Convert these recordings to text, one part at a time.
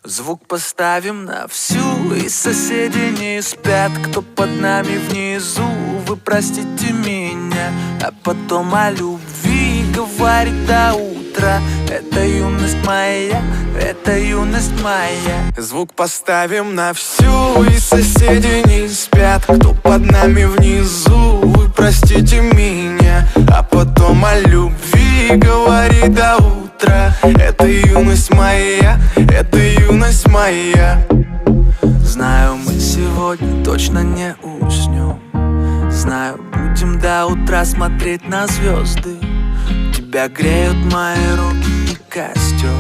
Звук поставим на всю, и соседи не спят. Кто под нами внизу, вы простите меня. А потом о любви говорит до утра. Это юность моя, это юность моя. Звук поставим на всю, и соседи не спят. Кто под нами внизу, вы простите меня. А потом о любви говорит до утра. Это юность моя, это юность моя. Знаю, мы сегодня точно не уснем. Знаю, будем до утра смотреть на звезды. Тебя греют мои руки и костер.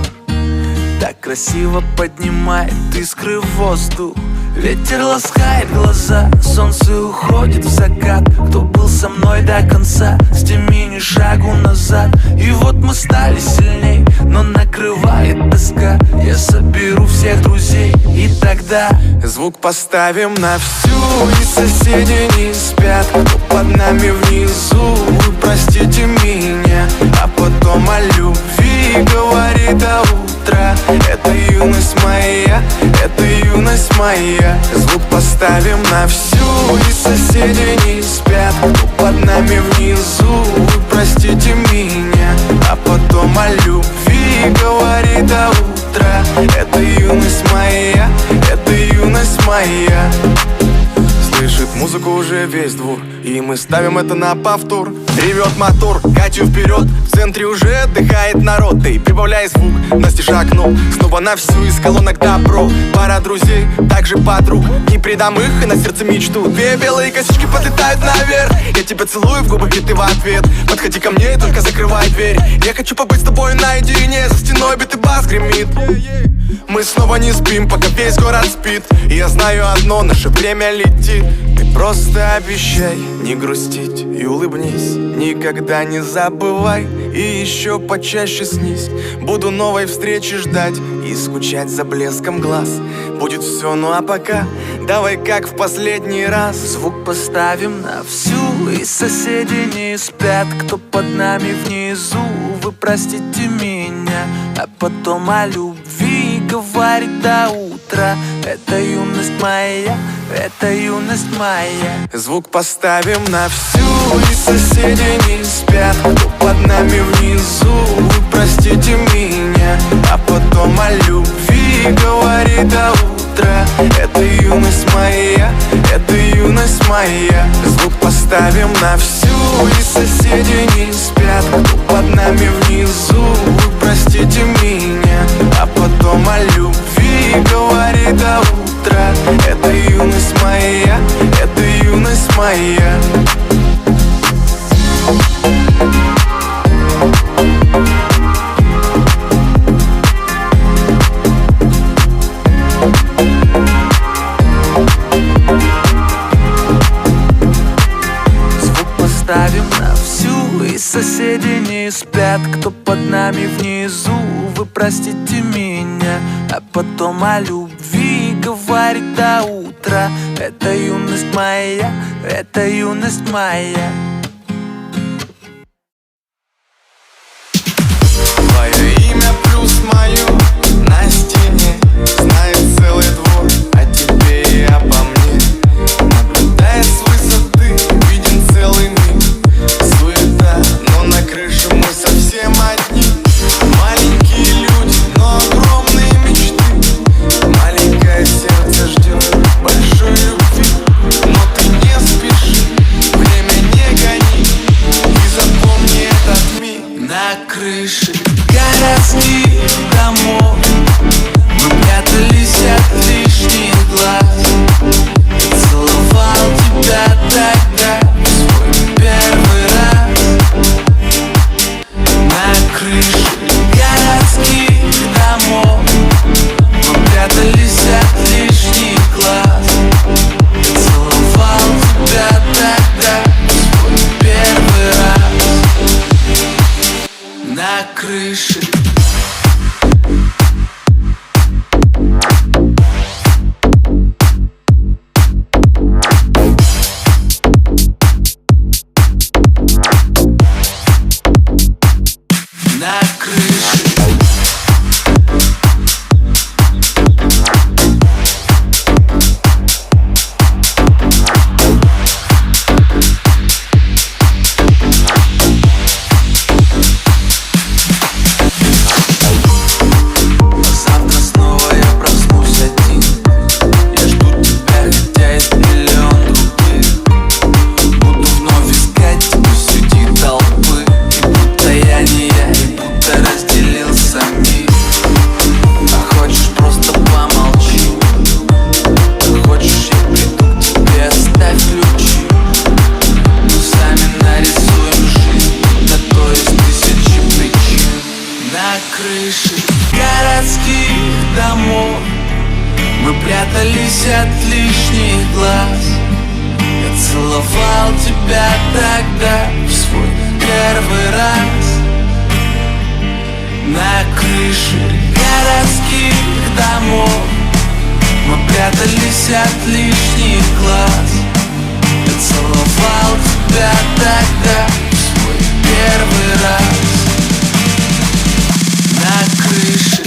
Так красиво поднимает искры в воздух. Ветер ласкает глаза, солнце уходит в закат. Кто был со мной до конца, с теми ни шагу назад. И вот мы стали сильней, но накрывает тоска. Я соберу всех друзей, и тогда звук поставим на всю, и соседи не спят. Кто под нами внизу, вы простите меня. А потом о любви говорит до утра. Это юность моя, это юность моя. Звук поставим на всю, и соседи не спят. Кто под нами внизу, вы простите меня. А потом о любви говорит до утра. Это юность моя, это юность моя. Слышит музыку уже весь двор, и мы ставим это на повтор. Ревет мотор, катю вперед, в центре уже отдыхает народ. Ты прибавляй звук, Настя шагнул снова на всю, из колонок добро. Пара друзей, также подруг, не предам их и на сердце мечту. Две белые косички подлетают наверх. Я тебя целую в губы, и ты в ответ. Подходи ко мне и только закрывай дверь. Я хочу побыть с тобой наедине, за стеной битый бас гремит. Мы снова не спим, пока весь город спит. И я знаю одно, наше время летит. Ты просто обещай не грустить и улыбнись. Никогда не забывай и еще почаще снись. Буду новой встречи ждать и скучать за блеском глаз. Будет все, ну а пока давай как в последний раз. Звук поставим на всю, и соседи не спят. Кто под нами внизу, вы простите меня. А потом о любви говорит до утра. Это юность моя, это юность моя. Звук поставим на всю, и соседи не спят. Кто под нами внизу, вы простите меня. А потом о любви говорит до утра. Это юность моя, это юность моя. Звук поставим на всю, и соседи не спят. Кто под нами внизу, вы простите меня. А потом о любви говорит до утра. Это юность моя, это юность моя. Звук поставим на всю, и соседи не спят. Кто под нами внизу, вы простите меня. А потом о любви говорит до утра. Это юность моя, это юность моя. Твое имя плюс мое на стене знает целый двор о тебе и обо мне. Наблюдая с высоты, виден целый мир. Суета, но на крыше мы совсем одни. Маленькие люди, но огромные мечты. Маленькое сердце ждет большой любви. Но ты не спеши, время не горит. прятались от лишних глаз. Я целовал тебя тогда в свой первый раз на крыше городских домов. Мы прятались от лишних глаз. Я целовал тебя тогда в свой первый раз на крыше.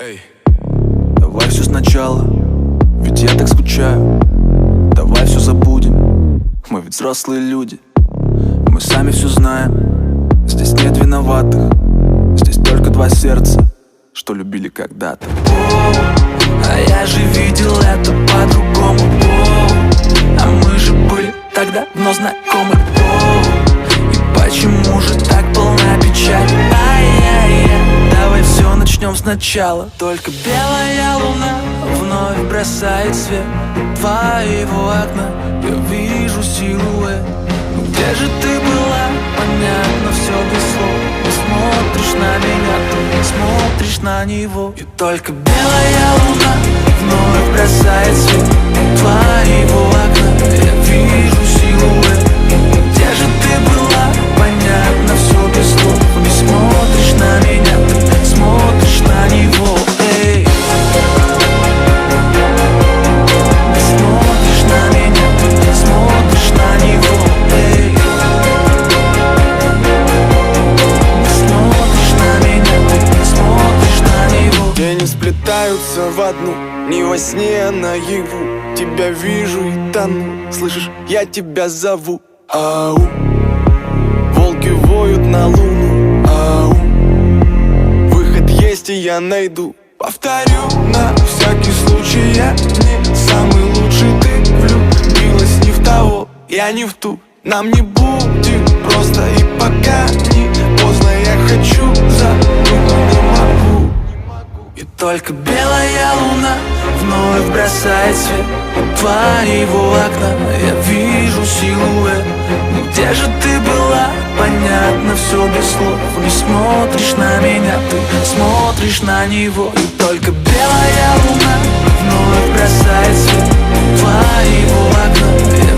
Эй, давай все сначала, ведь я так скучаю. Давай все забудем, мы ведь взрослые люди. Мы сами все знаем, здесь нет виноватых. Здесь только два сердца, что любили когда-то. А я же видел это по-другому. А мы же были тогда давно знакомы. И почему же так полна печаль? Ай-яй-яй, давай все начнем сначала. Только белая луна вновь бросает свет в твоего окна. Я вижу силуэт. Ну где же ты была? Понятно все без слов. Ты смотришь на меня, ты смотришь на него. И только белая луна вновь бросает свет в твоего окна. Я вижу силуэт. Где же ты была? Понятно все без слов. Не смотришь на меня, ты смотришь на него. Эй. Не смотришь на меня, ты смотришь на него. Эй. Не смотришь на меня, ты смотришь на него. Тени сплетаются в одну, не во сне, а наяву. Тебя вижу и тону, слышишь, я тебя зову. Ау, волки воют на луну. Ау, выход есть и я найду. Повторю на всякий случай, я не самый лучший. Ты влюбилась не в того, я не в ту. Нам не будет просто, и пока не поздно. Я хочу забыть, но не могу. И только белая луна вновь бросает свет от твоего окна. Я вижу силуэт. Ну где же ты была? Понятно все без слов. Не смотришь на меня, ты смотришь на него. И только белая луна вновь бросает свет от твоего окна. Я